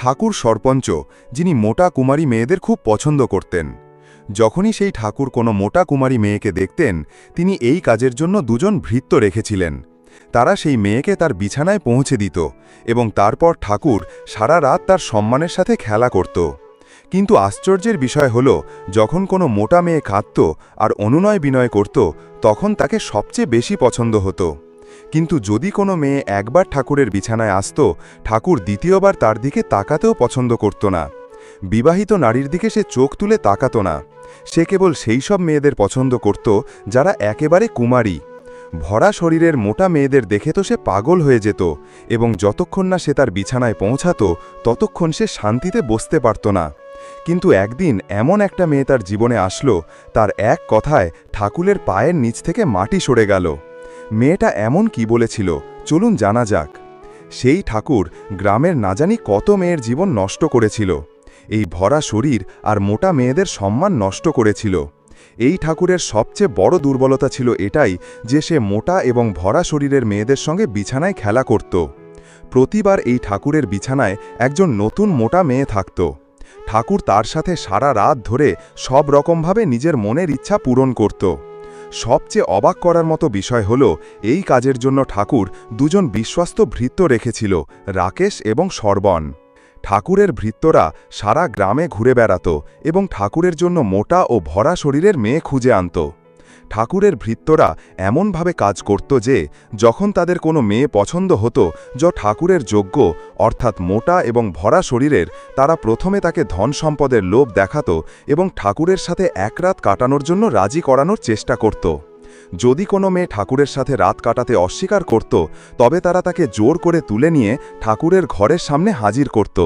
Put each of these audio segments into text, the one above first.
ঠাকুর সরপঞ্চ, যিনি মোটা কুমারী মেয়েদের খুব পছন্দ করতেন। যখনই সেই ঠাকুর কোনো মোটা কুমারী মেয়েকে দেখতেন, তিনি এই কাজের জন্য দুজন ভৃত্য রেখেছিলেন। তারা সেই মেয়েকে তার বিছানায় পৌঁছে দিত এবং তারপর ঠাকুর সারা রাত তার সম্মানের সাথে খেলা করত। কিন্তু আশ্চর্যের বিষয় হল, যখন কোনো মোটা মেয়ে কাঁদত আর অনুনয় বিনয় করত, তখন তাকে সবচেয়ে বেশি পছন্দ হতো। কিন্তু যদি কোনো মেয়ে একবার ঠাকুরের বিছানায় আসত, ঠাকুর দ্বিতীয়বার তার দিকে তাকাতেও পছন্দ করত না। বিবাহিত নারীর দিকে সে চোখ তুলে তাকাত না। সে কেবল সেই সব মেয়েদের পছন্দ করত যারা একেবারে কুমারী। ভরা শরীরের মোটা মেয়েদের দেখে তো সে পাগল হয়ে যেত এবং যতক্ষণ না সে তার বিছানায় পৌঁছাত, ততক্ষণ সে শান্তিতে বসতে পারত না। কিন্তু একদিন এমন একটা মেয়ে তার জীবনে আসলো, তার এক কথায় ঠাকুরের পায়ের নিচ থেকে মাটি সরে গেল। মেয়েটা এমন কি বলেছিল, চলুন জানা যাক। সেই ঠাকুর গ্রামের না জানি কত মেয়ের জীবন নষ্ট করেছিল। এই ভরা শরীর আর মোটা মেয়েদের সম্মান নষ্ট করেছিল। এই ঠাকুরের সবচেয়ে বড় দুর্বলতা ছিল এটাই যে সে মোটা এবং ভরা শরীরের মেয়েদের সঙ্গে বিছানায় খেলা করত। প্রতিবার এই ঠাকুরের বিছানায় একজন নতুন মোটা মেয়ে থাকত। ঠাকুর তার সাথে সারা রাত ধরে সব রকমভাবে নিজের মনের ইচ্ছা পূরণ করত। সবচেয়ে অবাক করার মতো বিষয় হল, এই কাজের জন্য ঠাকুর দুজন বিশ্বস্ত ভৃত্য রেখেছিল, রাকেশ এবং সর্বণ। ঠাকুরের ভৃত্যরা সারা গ্রামে ঘুরে বেড়াত এবং ঠাকুরের জন্য মোটা ও ভরা শরীরের মেয়ে খুঁজে আনত। ঠাকুরের ভৃত্যরা এমনভাবে কাজ করত যে যখন তাদের কোনো মেয়ে পছন্দ হতো যা ঠাকুরের যোগ্য, অর্থাৎ মোটা এবং ভরা শরীরের, তারা প্রথমে তাকে ধন সম্পদের লোভ দেখাত এবং ঠাকুরের সাথে এক রাত কাটানোর জন্য রাজি করানোর চেষ্টা করত। যদি কোনো মেয়ে ঠাকুরের সাথে রাত কাটাতে অস্বীকার করত, তবে তারা তাকে জোর করে তুলে নিয়ে ঠাকুরের ঘরের সামনে হাজির করত।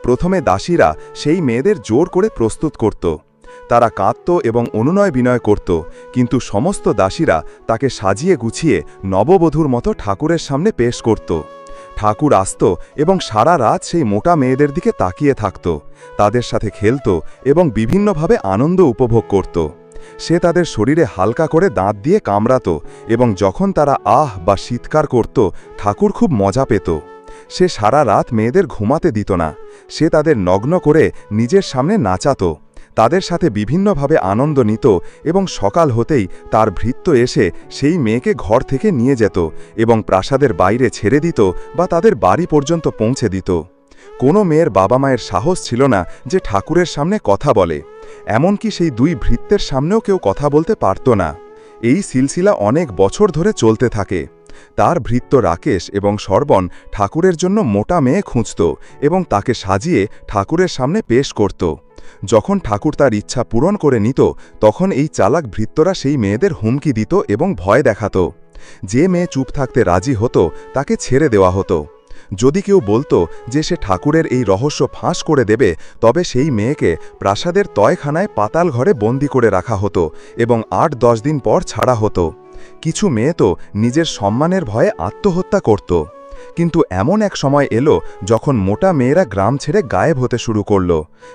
প্রথমে দাসীরা সেই মেয়েদের জোর করে প্রস্তুত করত। তারা কাঁদত এবং অনুনয় বিনয় করত, কিন্তু সমস্ত দাসীরা তাকে সাজিয়ে গুছিয়ে নববধূর মতো ঠাকুরের সামনে পেশ করত। ঠাকুর আসত এবং সারা রাত সেই মোটা মেয়েদের দিকে তাকিয়ে থাকত, তাদের সাথে খেলত এবং বিভিন্নভাবে আনন্দ উপভোগ করত। সে তাদের শরীরে হালকা করে দাঁত দিয়ে কামড়াত এবং যখন তারা আহ বা চিৎকার করত, ঠাকুর খুব মজা পেত। সে সারা রাত মেয়েদের ঘুমাতে দিত না। সে তাদের নগ্ন করে নিজের সামনে নাচাত, তাদের সাথে বিভিন্নভাবে আনন্দ নিত এবং সকাল হতেই তার ভৃত্য এসে সেই মেয়েকে ঘর থেকে নিয়ে যেত এবং প্রাসাদের বাইরে ছেড়ে দিত বা তাদের বাড়ি পর্যন্ত পৌঁছে দিত। কোনো মেয়ের বাবা মায়ের সাহস ছিল না যে ঠাকুরের সামনে কথা বলে। এমনকি সেই দুই ভৃত্যের সামনেও কেউ কথা বলতে পারত না। এই সিলসিলা অনেক বছর ধরে চলতে থাকে। তার ভৃত্য রাকেশ এবং সর্বণ ঠাকুরের জন্য মোটা মেয়ে খুঁজত এবং তাকে সাজিয়ে ঠাকুরের সামনে পেশ করত। যখন ঠাকুর তার ইচ্ছা পূরণ করে নিত, তখন এই চালাক ভৃত্যরা সেই মেয়েদের হুমকি দিত এবং ভয় দেখাত। যে মেয়ে চুপ থাকতে রাজি হতো তাকে ছেড়ে দেওয়া হতো। যদি কেউ বলতো যে সে ঠাকুরের এই রহস্য ফাঁস করে দেবে, তবে সেই মেয়েকে প্রাসাদের তয়খানায় পাতাল ঘরে বন্দি করে রাখা হতো এবং ৮-১০ দিন পর ছাড়া হতো। কিছু মেয়ে তো নিজের সম্মানের ভয়ে আত্মহত্যা করত। কিন্তু এমন এক সময় এলো যখন মোটা মেয়েরা গ্রাম ছেড়ে গায়েব হতে শুরু করল,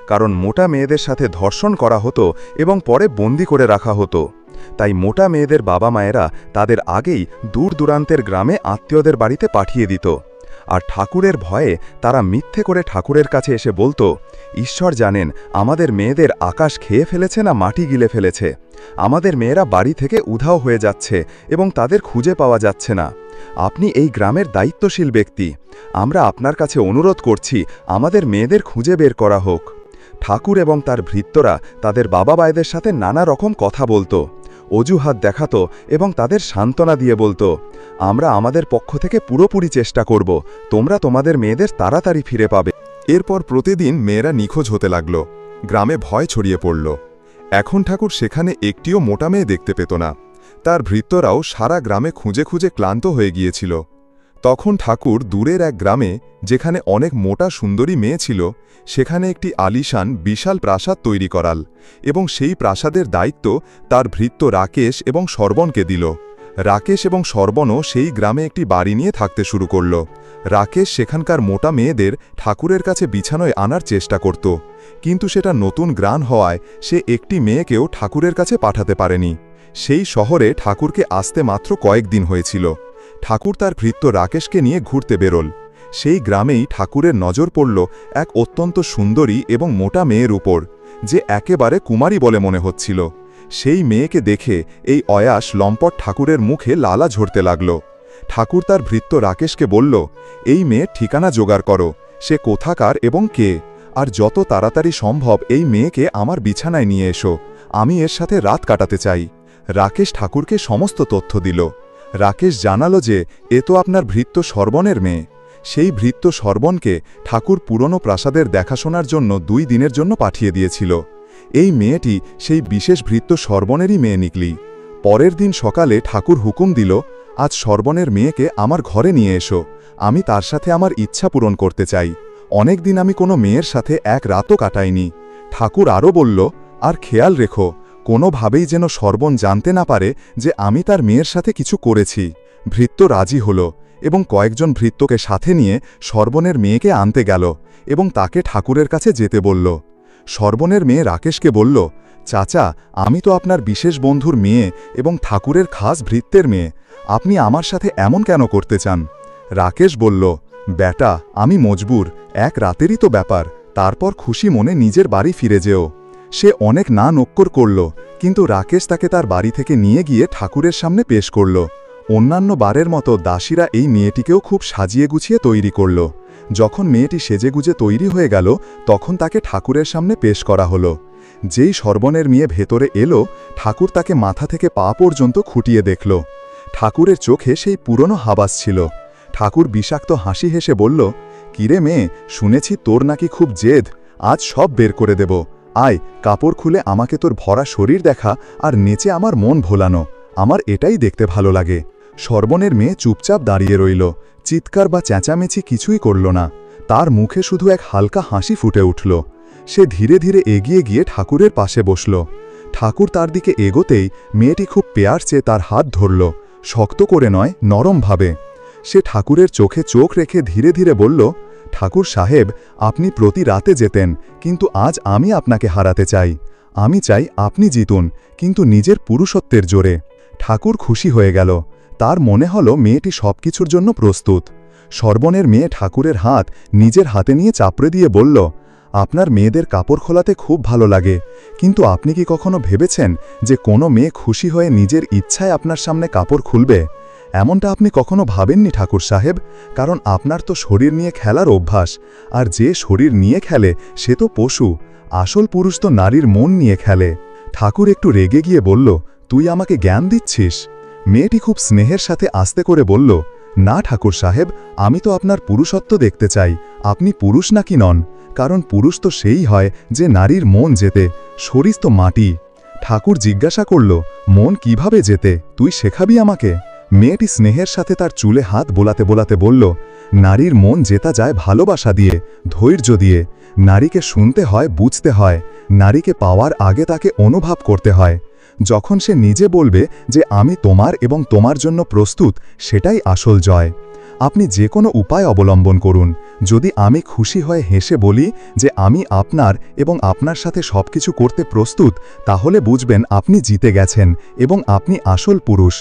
কারণ মোটা মেয়েদের সাথে ধর্ষণ করা হতো এবং পরে বন্দি করে রাখা হতো। তাই মোটা মেয়েদের বাবা মায়েরা তাদের আগেই দূর দূরান্তের গ্রামে আত্মীয়দের বাড়িতে পাঠিয়ে দিত। আর ঠাকুরের ভয়ে তারা মিথ্যে করে ঠাকুরের কাছে এসে বলতো, ঈশ্বর জানেন আমাদের মেয়েদের আকাশ খেয়ে ফেলেছে না মাটি গিলে ফেলেছে। আমাদের মেয়েরা বাড়ি থেকে উধাও হয়ে যাচ্ছে এবং তাদের খুঁজে পাওয়া যাচ্ছে না। আপনি এই গ্রামের দায়িত্বশীল ব্যক্তি, আমরা আপনার কাছে অনুরোধ করছি আমাদের মেয়েদের খুঁজে বের করা হোক। ঠাকুর এবং তার ভৃত্যরা তাদের বাবা মায়েদের সাথে নানা রকম কথা বলতো, অজুহাত দেখাতো এবং তাদের সান্ত্বনা দিয়ে বলতো, আমরা আমাদের পক্ষ থেকে পুরোপুরি চেষ্টা করব, তোমরা তোমাদের মেয়েদের তাড়াতাড়ি ফিরে পাবে। এরপর প্রতিদিন মেয়েরা নিখোঁজ হতে লাগল। গ্রামে ভয় ছড়িয়ে পড়ল। এখন ঠাকুর সেখানে একটিও মোটা মেয়ে দেখতে পেত না। তার ভৃত্যরাও সারা গ্রামে খুঁজে খুঁজে ক্লান্ত হয়ে গিয়েছিল। তখন ঠাকুর দূরের এক গ্রামে, যেখানে অনেক মোটা সুন্দরী মেয়ে ছিল, সেখানে একটি আলিশান বিশাল প্রাসাদ তৈরি করাল এবং সেই প্রাসাদের দায়িত্ব তার ভৃত্য রাকেশ এবং সর্বণকে দিল। রাকেশ এবং সর্বণও সেই গ্রামে একটি বাড়ি নিয়ে থাকতে শুরু করল। রাকেশ সেখানকার মোটা মেয়েদের ঠাকুরের কাছে বিছানায় আনার চেষ্টা করত, কিন্তু সেটা নতুন গ্রাম হওয়ায় সে একটি মেয়েকেও ঠাকুরের কাছে পাঠাতে পারেনি। সেই শহরে ঠাকুরকে আসতে মাত্র কয়েকদিন হয়েছিল। ঠাকুর তার ভৃত্য রাকেশকে নিয়ে ঘুরতে বেরোল। সেই গ্রামেই ঠাকুরের নজর পড়ল এক অত্যন্ত সুন্দরী এবং মোটা মেয়ের উপর, যে একেবারে কুমারী বলে মনে হচ্ছিল। সেই মেয়েকে দেখে এই অয়াস লম্পট ঠাকুরের মুখে লালা ঝরতে লাগল। ঠাকুর তার ভৃত্য রাকেশকে বলল, এই মেয়ের ঠিকানা জোগাড় করো, সে কোথাকার এবং কে, আর যত তাড়াতাড়ি সম্ভব এই মেয়েকে আমার বিছানায় নিয়ে এসো, আমি এর সাথে রাত কাটাতে চাই। রাকেশ ঠাকুরকে সমস্ত তথ্য দিল। রাকেশ জানালো যে এ তো আপনার ভৃত্য সর্বণের মেয়ে। সেই ভৃত্য সর্বণকে ঠাকুর পুরনো প্রাসাদের দেখাশোনার জন্য 2 দিনের জন্য পাঠিয়ে দিয়েছিল। এই মেয়েটি সেই বিশেষ ভৃত্য সর্বণেরই মেয়ে নিকলি। পরের দিন সকালে ঠাকুর হুকুম দিল, আজ সর্বণের মেয়েকে আমার ঘরে নিয়ে এসো, আমি তার সাথে আমার ইচ্ছা পূরণ করতে চাই। অনেক দিন আমি কোনো মেয়ের সাথে এক রাতও কাটাইনি। ঠাকুর আরও বলল, আর খেয়াল রেখো, কোনোভাবেই যেন সর্বণ জানতে না পারে যে আমি তার মেয়ের সাথে কিছু করেছি। ভৃত্য রাজি হল এবং কয়েকজন ভৃত্যকে সাথে নিয়ে সর্বণের মেয়েকে আনতে গেল এবং তাকে ঠাকুরের কাছে যেতে বলল। সর্বণের মেয়ে রাকেশকে বলল, চাচা, আমি তো আপনার বিশেষ বন্ধুর মেয়ে এবং ঠাকুরের খাস ভৃত্যের মেয়ে, আপনি আমার সাথে এমন কেন করতে চান? রাকেশ বলল, বেটা, আমি মজবুর, এক রাতেরই তো ব্যাপার, তারপর খুশি মনে নিজের বাড়ি ফিরে যেও। সে অনেক না নক্কর করল, কিন্তু রাকেশ তাকে তার বাড়ি থেকে নিয়ে গিয়ে ঠাকুরের সামনে পেশ করল। অন্যান্য বারের মতো দাসীরা এই মেয়েটিকেও খুব সাজিয়ে গুছিয়ে তৈরি করল। যখন মেয়েটি সেজেগুজে তৈরি হয়ে গেল, তখন তাকে ঠাকুরের সামনে পেশ করা হলো। যেই সর্বণের মেয়ে ভেতরে এলো, ঠাকুর তাকে মাথা থেকে পা পর্যন্ত খুঁটিয়ে দেখল। ঠাকুরের চোখে সেই পুরনো হাবাস ছিল। ঠাকুর বিষাক্ত হাসি হেসে বলল, কিরে মেয়ে, শুনেছি তোর নাকি খুব জেদ, আজ সব বের করে দেব। আয়, কাপড় খুলে আমাকে তোর ভরা শরীর দেখা আর নেচে আমার মন ভোলানো, আমার এটাই দেখতে ভালো লাগে। সর্বণের মেয়ে চুপচাপ দাঁড়িয়ে রইল, চিৎকার বা চেঁচামেচি কিছুই করল না। তার মুখে শুধু এক হালকা হাসি ফুটে উঠল। সে ধীরে ধীরে এগিয়ে গিয়ে ঠাকুরের পাশে বসল। ঠাকুর তার দিকে এগোতেই মেয়েটি খুব পেয়ার চেয়ে তার হাত ধরল, শক্ত করে নয়, নরমভাবে। সে ঠাকুরের চোখে চোখ রেখে ধীরে ধীরে বলল, ঠাকুর সাহেব, আপনি প্রতি রাতে যেতেন, কিন্তু আজ আমি আপনাকে হারাতে চাই। আমি চাই আপনি জিতুন, কিন্তু নিজের পুরুষত্বের জোরে। ঠাকুর খুশি হয়ে গেল। তার মনে হলো মেয়েটি সবকিছুর জন্য প্রস্তুত। সর্বণের মেয়ে ঠাকুরের হাত নিজের হাতে নিয়ে চাপড়ে দিয়ে বলল, আপনার মেয়েদের কাপড় খোলাতে খুব ভালো লাগে, কিন্তু আপনি কি কখনো ভেবেছেন যে কোনো মেয়ে খুশি হয়ে নিজের ইচ্ছায় আপনার সামনে কাপড় খুলবে? এমনটা আপনি কখনো ভাবেননি ঠাকুর সাহেব, কারণ আপনার তো শরীর নিয়ে খেলার অভ্যাস, আর যে শরীর নিয়ে খেলে সে তো পশু, আসল পুরুষ তো নারীর মন নিয়ে খেলে। ঠাকুর একটু রেগে গিয়ে বলল, তুই আমাকে জ্ঞান দিচ্ছিস? মেয়েটি খুব স্নেহের সাথে আস্তে করে বলল, না ঠাকুর সাহেব, আমি তো আপনার পুরুষত্ব দেখতে চাই, আপনি পুরুষ নাকি নন, কারণ পুরুষ তো সেই হয় যে নারীর মন জেতে, শরীর তো মাটি। ঠাকুর জিজ্ঞাসা করল, মন কিভাবে জেতে, তুই শেখাবি আমাকে? মেয়েটি স্নেহের সাথে তার চুলে হাত বোলাতে বোলাতে বলল, নারীর মন জেতা যায় ভালোবাসা দিয়ে, ধৈর্য দিয়ে। নারীকে শুনতে হয়, বুঝতে হয়, নারীকে পাওয়ার আগে তাকে অনুভব করতে হয়। যখন সে নিজে বলবে যে আমি তোমার এবং তোমার জন্য প্রস্তুত, সেটাই আসল জয়। আপনি যে কোনো উপায় অবলম্বন করুন, যদি আমি খুশি হয়ে হেসে বলি যে আমি আপনার এবং আপনার সাথে সবকিছু করতে প্রস্তুত, তাহলে বুঝবেন আপনি জিতে গেছেন এবং আপনি আসল পুরুষ।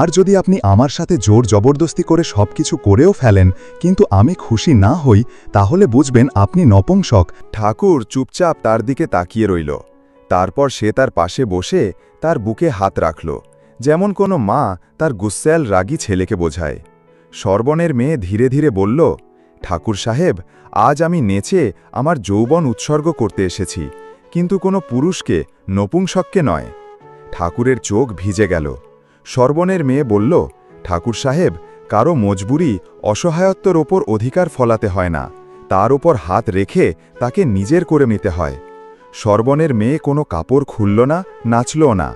আর যদি আপনি আমার সাথে জোর জবরদস্তি করে সবকিছু করেও ফেলেন কিন্তু আমি খুশি না হই, তাহলে বুঝবেন আপনি নপুংসক। ঠাকুর চুপচাপ তার দিকে তাকিয়ে রইল। তারপর সে তার পাশে বসে তার বুকে হাত রাখল, যেমন কোনো মা তার গুস্স্যাল রাগী ছেলেকে বোঝায়। সর্বণের মেয়ে ধীরে ধীরে বলল, ঠাকুর সাহেব, আজ আমি নেচে আমার যৌবন উৎসর্গ করতে এসেছি, কিন্তু কোনো পুরুষকে, নপুংসককে নয়। ঠাকুরের চোখ ভিজে গেল। সর্বণের মেয়ে বলল, ঠাকুর সাহেব, কারো মজবুরি, অসহায়ত্বর ওপর অধিকার ফলাতে হয় না, তার ওপর হাত রেখে তাকে নিজের করে নিতে হয়। সর্বণের মেয়ে কোনো কাপড় খুলল না, নাচলও না।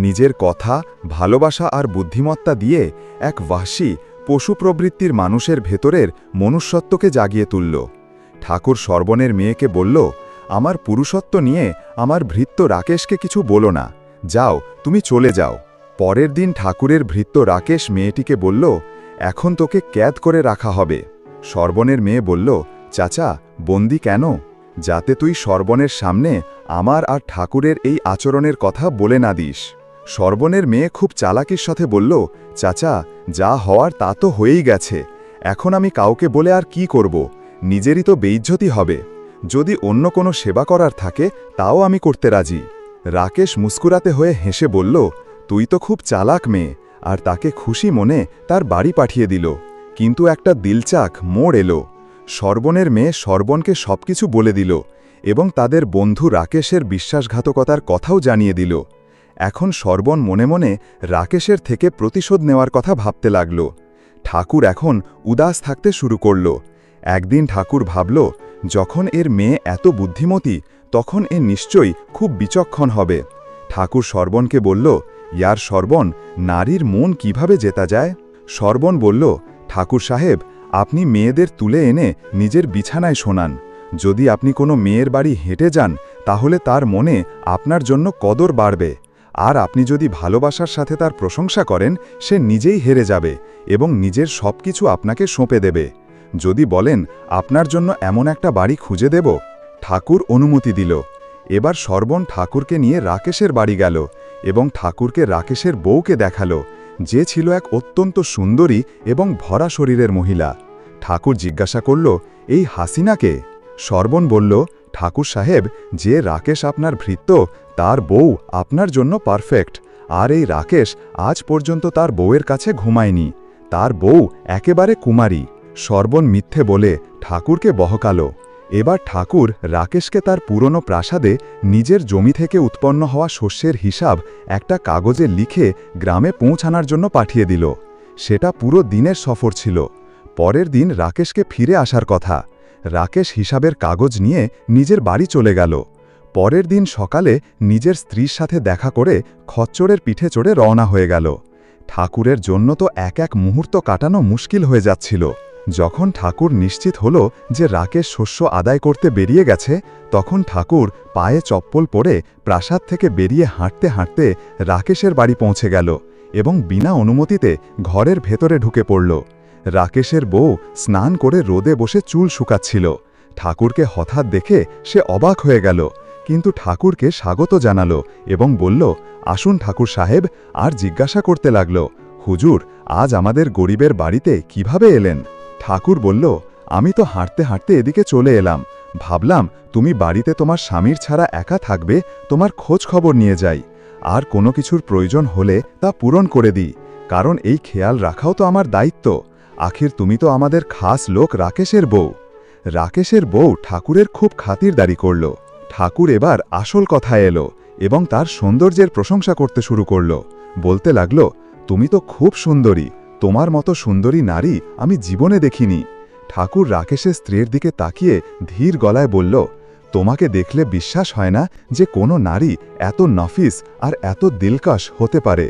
নিজের কথা, ভালোবাসা আর বুদ্ধিমত্তা দিয়ে এক ওয়াহশী, পশু প্রবৃত্তির মানুষের ভেতরের মনুষ্যত্বকে জাগিয়ে তুলল। ঠাকুর সর্বণের মেয়েকে বলল, আমার পুরুষত্ব নিয়ে আমার ভৃত্য রাকেশকে কিছু বলো না, যাও, তুমি চলে যাও। পরের দিন ঠাকুরের ভৃত্য রাকেশ মেয়েটিকে বলল, এখন তোকে ক্যাদ করে রাখা হবে। সর্বণের মেয়ে বলল, চাচা, বন্দি কেন? যাতে তুই সর্বণের সামনে আমার আর ঠাকুরের এই আচরণের কথা বলে না দিস। সর্বণের মেয়ে খুব চালাকির সাথে বলল, চাচা, যা হওয়ার তা তো হয়েই গেছে, এখন আমি কাউকে বলে আর কি করব, নিজেরই তো বেইজ্জতি হবে। যদি অন্য কোনো সেবা করার থাকে তাও আমি করতে রাজি। রাকেশ মুস্কুরাতে হয়ে হেসে বলল, তুই তো খুব চালাক মেয়ে। আর তাকে খুশি মনে তার বাড়ি পাঠিয়ে দিল। কিন্তু একটা দিলচাক মোড় এলো। সর্বণের মেয়ে সর্বণকে সবকিছু বলে দিল এবং তাদের বন্ধু রাকেশের বিশ্বাসঘাতকতার কথাও জানিয়ে দিল। এখন সর্বণ মনে মনে রাকেশের থেকে প্রতিশোধ নেওয়ার কথা ভাবতে লাগল। ঠাকুর এখন উদাস থাকতে শুরু করল। একদিন ঠাকুর ভাবল, যখন এর মেয়ে এত বুদ্ধিমতী তখন এ নিশ্চয়ই খুব বিচক্ষণ হবে। ঠাকুর সর্বণকে বলল, ইয়ার সর্বণ, নারীর মন কিভাবে জেতা যায়? সর্বণ বলল, ঠাকুর সাহেব, আপনি মেয়েদের তুলে এনে নিজের বিছানায় শোনান। যদি আপনি কোনো মেয়ের বাড়ি হেঁটে যান তাহলে তার মনে আপনার জন্য কদর বাড়বে। আর আপনি যদি ভালোবাসার সাথে তার প্রশংসা করেন, সে নিজেই হেরে যাবে এবং নিজের সব কিছু আপনাকে সঁপে দেবে। যদি বলেন আপনার জন্য এমন একটা বাড়ি খুঁজে দেব, ঠাকুর অনুমতি দিল। এবার সর্বণ ঠাকুরকে নিয়ে রাকেশের বাড়ি গেল এবং ঠাকুরকে রাকেশের বউকে দেখালো, যে ছিল এক অত্যন্ত সুন্দরী এবং ভরা শরীরের মহিলা। ঠাকুর জিজ্ঞাসা করল, এই হাসিনাকে? সর্বণ বলল, ঠাকুর সাহেব, যে রাকেশ আপনার ভৃত্য তার বউ আপনার জন্য পারফেক্ট। আর এই রাকেশ আজ পর্যন্ত তার বউয়ের কাছে ঘুমায়নি। তার বউ একেবারে কুমারী। সর্বণ মিথ্যে বলে ঠাকুরকে বহকালো। এবার ঠাকুর রাকেশকে তার পুরনো প্রাসাদে নিজের জমি থেকে উৎপন্ন হওয়া শস্যের হিসাব একটা কাগজে লিখে গ্রামে পৌঁছানোর জন্য পাঠিয়ে দিল। সেটা পুরো দিনের সফর ছিল। পরের দিন রাকেশকে ফিরে আসার কথা। রাকেশ হিসাবের কাগজ নিয়ে নিজের বাড়ি চলে গেল। পরের দিন সকালে নিজের স্ত্রীর সাথে দেখা করে খচ্চরের পিঠে চড়ে রওনা হয়ে গেল। ঠাকুরের জন্য তো এক এক মুহূর্ত কাটানো মুশকিল হয়ে যাচ্ছিল। যখন ঠাকুর নিশ্চিত হল যে রাকেশ শস্য আদায় করতে বেরিয়ে গেছে, তখন ঠাকুর পায়ে চপ্পল পরে প্রাসাদ থেকে বেরিয়ে হাঁটতে হাঁটতে রাকেশের বাড়ি পৌঁছে গেল এবং বিনা অনুমতিতে ঘরের ভেতরে ঢুকে পড়ল। রাকেশের বউ স্নান করে রোদে বসে চুল শুকাচ্ছিল। ঠাকুরকে হঠাৎ দেখে সে অবাক হয়ে গেল, কিন্তু ঠাকুরকে স্বাগত জানালো এবং বলল, আসুন ঠাকুর সাহেব। আর জিজ্ঞাসা করতে লাগল, হুজুর, আজ আমাদের গরিবের বাড়িতে কিভাবে এলেন? ঠাকুর বলল, আমি তো হাঁটতে হাঁটতে এদিকে চলে এলাম। ভাবলাম তুমি বাড়িতে তোমার স্বামীর ছাড়া একা থাকবে, তোমার খোঁজ খবর নিয়ে যাই। আর কোনো কিছুর প্রয়োজন হলে তা পূরণ করে দিই, কারণ এই খেয়াল রাখাও তো আমার দায়িত্ব। আখির তুমি তো আমাদের খাস লোক রাকেশের বউ। রাকেশের বউ ঠাকুরের খুব খাতিরদারি করল। ঠাকুর এবার আসল কথায় এলো এবং তার সৌন্দর্যের প্রশংসা করতে শুরু করল। বলতে লাগল, তুমি তো খুব সুন্দরী, তোমার মতো সুন্দরী নারী আমি জীবনে দেখিনি। ঠাকুর রাকেশের স্ত্রীর দিকে তাকিয়ে ধীর গলায় বলল, তোমাকে দেখলে বিশ্বাস হয় না যে কোনো নারী এত নফিস আর এত দিলকশ হতে পারে।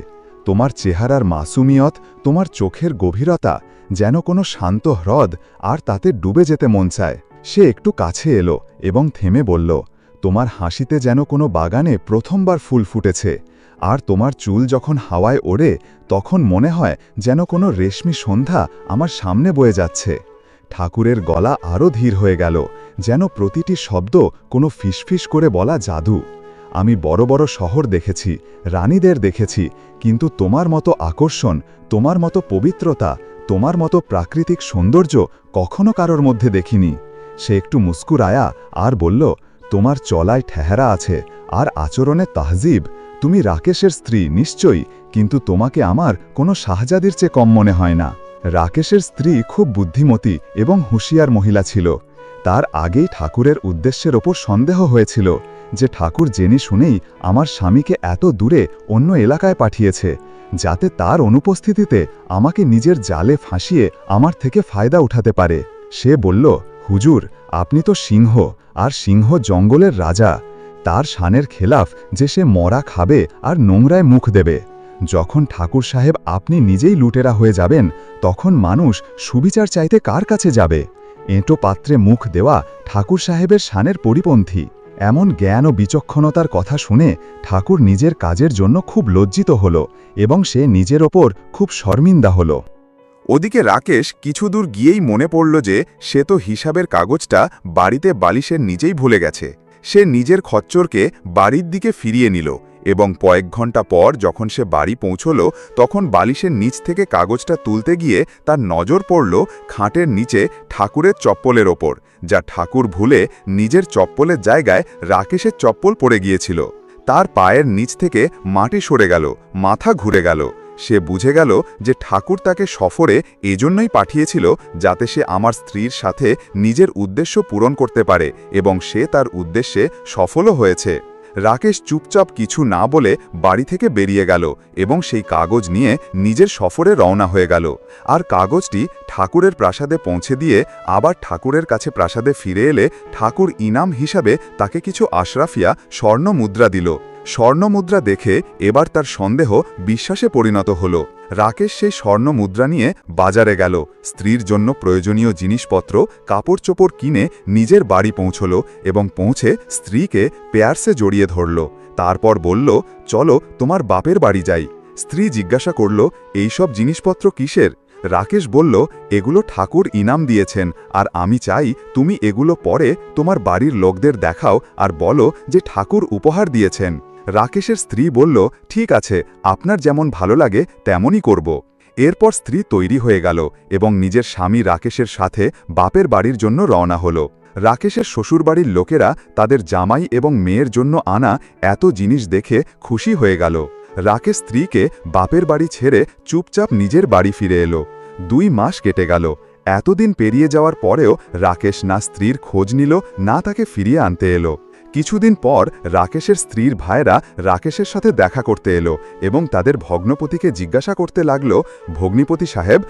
তোমার চেহারার মাসুমিয়ত, তোমার চোখের গভীরতা যেন কোনো শান্ত হ্রদ, আর তাতে ডুবে যেতে মন চায়। সে একটু কাছে এলো এবং থেমে বলল, তোমার হাসিতে যেন কোনো বাগানে প্রথমবার ফুল ফুটেছে। আর তোমার চুল যখন হাওয়ায় ওড়ে তখন মনে হয় যেন কোনো রেশমি সন্ধ্যা আমার সামনে বয়ে যাচ্ছে। ঠাকুরের গলা আরও ধীর হয়ে গেল, যেন প্রতিটি শব্দ কোনো ফিসফিস করে বলা জাদু। আমি বড় বড় শহর দেখেছি, রানীদের দেখেছি, কিন্তু তোমার মতো আকর্ষণ, তোমার মতো পবিত্রতা, তোমার মতো প্রাকৃতিক সৌন্দর্য কখনো কারোর মধ্যে দেখিনি। সে একটু মুস্কুরায়া আর বলল, তোমার চলায় ঠেহারা আছে আর আচরণে তাহজিব। তুমি রাকেশের স্ত্রী নিশ্চয়ই, কিন্তু তোমাকে আমার কোনো শাহজাদির চেয়ে কম মনে হয় না। রাকেশের স্ত্রী খুব বুদ্ধিমতী এবং হুঁশিয়ার মহিলা ছিল। তার আগেই ঠাকুরের উদ্দেশ্যের ওপর সন্দেহ হয়েছিল যে ঠাকুর জেনে শুনেই আমার স্বামীকে এত দূরে অন্য এলাকায় পাঠিয়েছে, যাতে তার অনুপস্থিতিতে আমাকে নিজের জালে ফাঁসিয়ে আমার থেকে ফায়দা উঠাতে পারে। সে বলল, হুজুর, আপনি তো সিংহ, আর সিংহ জঙ্গলের রাজা। তার শানের খেলাফ যে সে মরা খাবে আর নোংরায় মুখ দেবে। যখন ঠাকুর সাহেব আপনি নিজেই লুটেরা হয়ে যাবেন, তখন মানুষ সুবিচার চাইতে কার কাছে যাবে? এঁটো পাত্রে মুখ দেওয়া ঠাকুর সাহেবের শানের পরিপন্থী। এমন জ্ঞান ও বিচক্ষণতার কথা শুনে ঠাকুর নিজের কাজের জন্য খুব লজ্জিত হল এবং সে নিজের ওপর খুব শর্মিন্দা হল। ওদিকে রাকেশ কিছু দূর গিয়েই মনে পড়ল যে সে তো হিসাবের কাগজটা বাড়িতে বালিশের নিচেই ভুলে গেছে। সে নিজের খচ্চরকে বাড়ির দিকে ফিরিয়ে নিল এবং কয়েক ঘন্টা পর যখন সে বাড়ি পৌঁছল তখন বালিশের নিচ থেকে কাগজটা তুলতে গিয়ে তার নজর পড়ল খাটের নিচে ঠাকুরের চপ্পলের ওপর, যা ঠাকুর ভুলে নিজের চপ্পলের জায়গায় রাকেশের চপ্পল পড়ে গিয়েছিল। তার পায়ের নিচ থেকে মাটি সরে গেল, মাথা ঘুরে গেল। সে বুঝে গেল যে ঠাকুর তাকে সফরে এজন্যই পাঠিয়েছিল যাতে সে আমার স্ত্রীর সাথে নিজের উদ্দেশ্য পূরণ করতে পারে, এবং সে তার উদ্দেশ্যে সফলও হয়েছে। রাকেশ চুপচাপ কিছু না বলে বাড়ি থেকে বেরিয়ে গেল এবং সেই কাগজ নিয়ে নিজের সফরে রওনা হয়ে গেল। আর কাগজটি ঠাকুরের প্রাসাদে পৌঁছে দিয়ে আবার ঠাকুরের কাছে প্রাসাদে ফিরে এলে ঠাকুর ইনাম হিসাবে তাকে কিছু আশরাফিয়া স্বর্ণ মুদ্রা দিল। স্বর্ণ মুদ্রা দেখে এবার তার সন্দেহ বিশ্বাসে পরিণত হল। রাকেশ সেই স্বর্ণ মুদ্রা নিয়ে বাজারে গেল, স্ত্রীর জন্য প্রয়োজনীয় জিনিসপত্র কাপড় চোপড় কিনে নিজের বাড়ি পৌঁছল এবং পৌঁছে স্ত্রীকে পেয়ার্সে জড়িয়ে ধরল। তারপর বলল, চলো তোমার বাপের বাড়ি যাই। স্ত্রী জিজ্ঞাসা করল, এইসব জিনিসপত্র কিসের? রাকেশ বলল, এগুলো ঠাকুর ইনাম দিয়েছেন, আর আমি চাই তুমি এগুলো পরে তোমার বাড়ির লোকদের দেখাও আর বলো যে ঠাকুর উপহার দিয়েছেন। রাকেশের স্ত্রী বলল, ঠিক আছে, আপনার যেমন ভালো লাগে তেমনই করব। এরপর স্ত্রী তৈরি হয়ে গেল এবং নিজের স্বামী রাকেশের সাথে বাপের বাড়ির জন্য রওনা হল। রাকেশের শ্বশুরবাড়ির লোকেরা তাদের জামাই এবং মেয়ের জন্য আনা এত জিনিস দেখে খুশি হয়ে গেল। রাকেশ স্ত্রীকে বাপের বাড়ি ছেড়ে চুপচাপ নিজের বাড়ি ফিরে এলো। 2 মাস কেটে গেল। এতদিন পেরিয়ে যাওয়ার পরেও রাকেশ না স্ত্রীর খোঁজ নিল, না তাকে ফিরিয়ে আনতে এলো। কিছুদিন পর রাকেশের স্ত্রীর ভাইরা রাকেশের সাথে দেখা করতে এলো এবং তাদের ভগ্নপতিকে জিজ্ঞাসা করতে লাগল, ভগ্নিপতি সাহেব,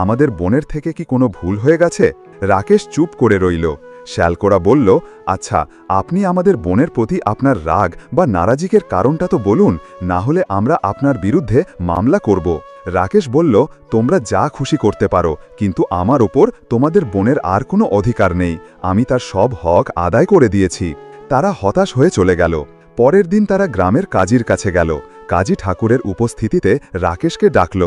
আমাদের বোনের থেকে কি কোনো ভুল হয়ে গেছে? রাকেশ চুপ করে রইল। শ্যালকোরা বলল, আচ্ছা, আপনি আমাদের বোনের প্রতি আপনার রাগ বা নারাজিকের কারণটা তো বলুন, না হলে আমরা আপনার বিরুদ্ধে মামলা করব। রাকেশ বলল, তোমরা যা খুশি করতে পারো, কিন্তু আমার ওপর তোমাদের বোনের আর কোনো অধিকার নেই। আমি তার সব হক আদায় করে দিয়েছি। তারা হতাশ হয়ে চলে গেল। পরের দিন তারা গ্রামের কাজীর কাছে গেল। কাজী ঠাকুরের উপস্থিতিতে রাকেশকে ডাকল।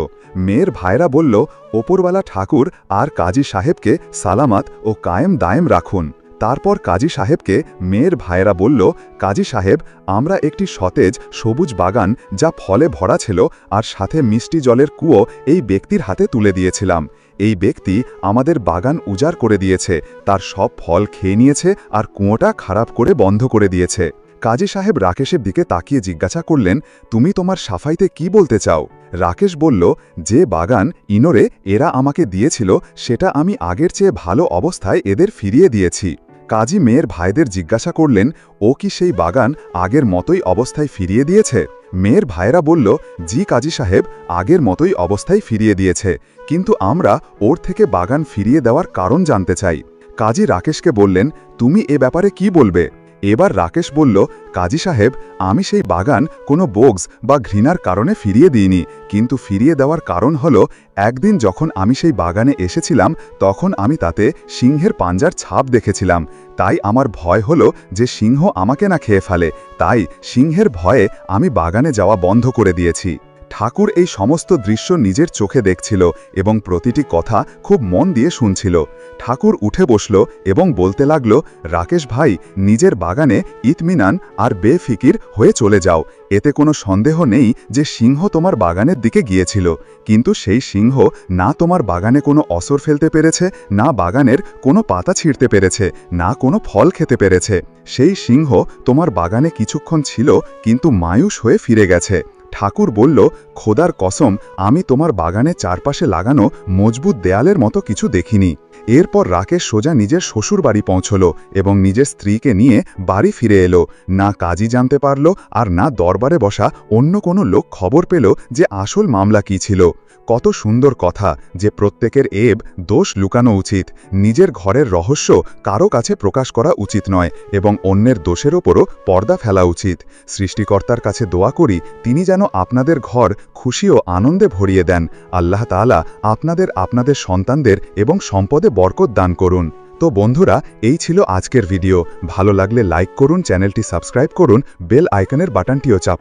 মেয়ের ভাইরা বলল, ওপরওয়ালা ঠাকুর আর কাজী সাহেবকে সালামাত ও কায়েম দায়েম রাখুন। তারপর কাজী সাহেবকে মেয়ের ভাইরা বলল, কাজী সাহেব, আমরা একটি সতেজ সবুজ বাগান যা ফলে ভরা ছিল আর সাথে মিষ্টি জলের কুয়ো এই ব্যক্তির হাতে তুলে দিয়েছিলাম। এই ব্যক্তি আমাদের বাগান উজাড় করে দিয়েছে, তার সব ফল খেয়ে নিয়েছে আর কুয়োটা খারাপ করে বন্ধ করে দিয়েছে। কাজী সাহেব রাকেশের দিকে তাকিয়ে জিজ্ঞাসা করলেন, তুমি তোমার সাফাইতে কি বলতে চাও? রাকেশ বলল, যে বাগান ইনোরে এরা আমাকে দিয়েছিল সেটা আমি আগের চেয়ে ভালো অবস্থায় এদের ফিরিয়ে দিয়েছি। কাজী মেয়ের ভাইদের জিজ্ঞাসা করলেন, ও কি সেই বাগান আগের মতোই অবস্থায় ফিরিয়ে দিয়েছে? মেয়ের ভাইরা বলল, জি কাজী সাহেব, আগের মতোই অবস্থায় ফিরিয়ে দিয়েছে, কিন্তু আমরা ওর থেকে বাগান ফিরিয়ে দেওয়ার কারণ জানতে চাই। কাজী রাকেশকে বললেন, তুমি এ ব্যাপারে কি বলবে? এবার রাকেশ বলল, কাজী সাহেব, আমি সেই বাগান কোনো বোগস বা ঘৃণার কারণে ফিরিয়ে দিইনি, কিন্তু ফিরিয়ে দেওয়ার কারণ হল, একদিন যখন আমি সেই বাগানে এসেছিলাম তখন আমি তাতে সিংহের পাঞ্জার ছাপ দেখেছিলাম। তাই আমার ভয় হলো যে সিংহ আমাকে না খেয়ে ফেলে, তাই সিংহের ভয়ে আমি বাগানে যাওয়া বন্ধ করে দিয়েছি। ঠাকুর এই সমস্ত দৃশ্য নিজের চোখে দেখছিল এবং প্রতিটি কথা খুব মন দিয়ে শুনছিল। ঠাকুর উঠে বসল এবং বলতে লাগল, রাকেশ ভাই, নিজের বাগানে ইতমিনান আর বেফিকির হয়ে চলে যাও। এতে কোনো সন্দেহ নেই যে সিংহ তোমার বাগানের দিকে গিয়েছিল, কিন্তু সেই সিংহ না তোমার বাগানে কোনো অসর ফেলতে পেরেছে, না বাগানের কোনো পাতা ছিঁড়তে পেরেছে, না কোনো ফল খেতে পেরেছে। সেই সিংহ তোমার বাগানে কিছুক্ষণ ছিল কিন্তু মায়ূস হয়ে ফিরে গেছে। ঠাকুর বলল, খোদার কসম, আমি তোমার বাগানে চারপাশে লাগানো মজবুত দেয়ালের মতো কিছু দেখিনি। এরপর রাকেশ সোজা নিজের শ্বশুর বাড়ি পৌঁছল এবং নিজের স্ত্রীকে নিয়ে বাড়ি ফিরে এলো। না কাজী জানতে পারল আর না দরবারে বসা অন্য কোনো লোক খবর পেল যে আসল মামলা কী ছিল। কত সুন্দর কথা যে প্রত্যেকের এব দোষ লুকানো উচিত, নিজের ঘরের রহস্য কারো কাছে প্রকাশ করা উচিত নয় এবং অন্যের দোষের ওপরও পর্দা ফেলা উচিত। সৃষ্টিকর্তার কাছে দোয়া করি তিনি যেন আপনাদের ঘর খুশি ও আনন্দে ভরিয়ে দেন। আল্লাহ তাআলা আপনাদের সন্তানদের এবং সম্পদে বরকত দান করুন। তো বন্ধুরা, এই ছিল আজকের ভিডিও। ভালো লাগলে লাইক করুন, চ্যানেলটি সাবস্ক্রাইব করুন, বেল আইকনের বাটনটিও চাপ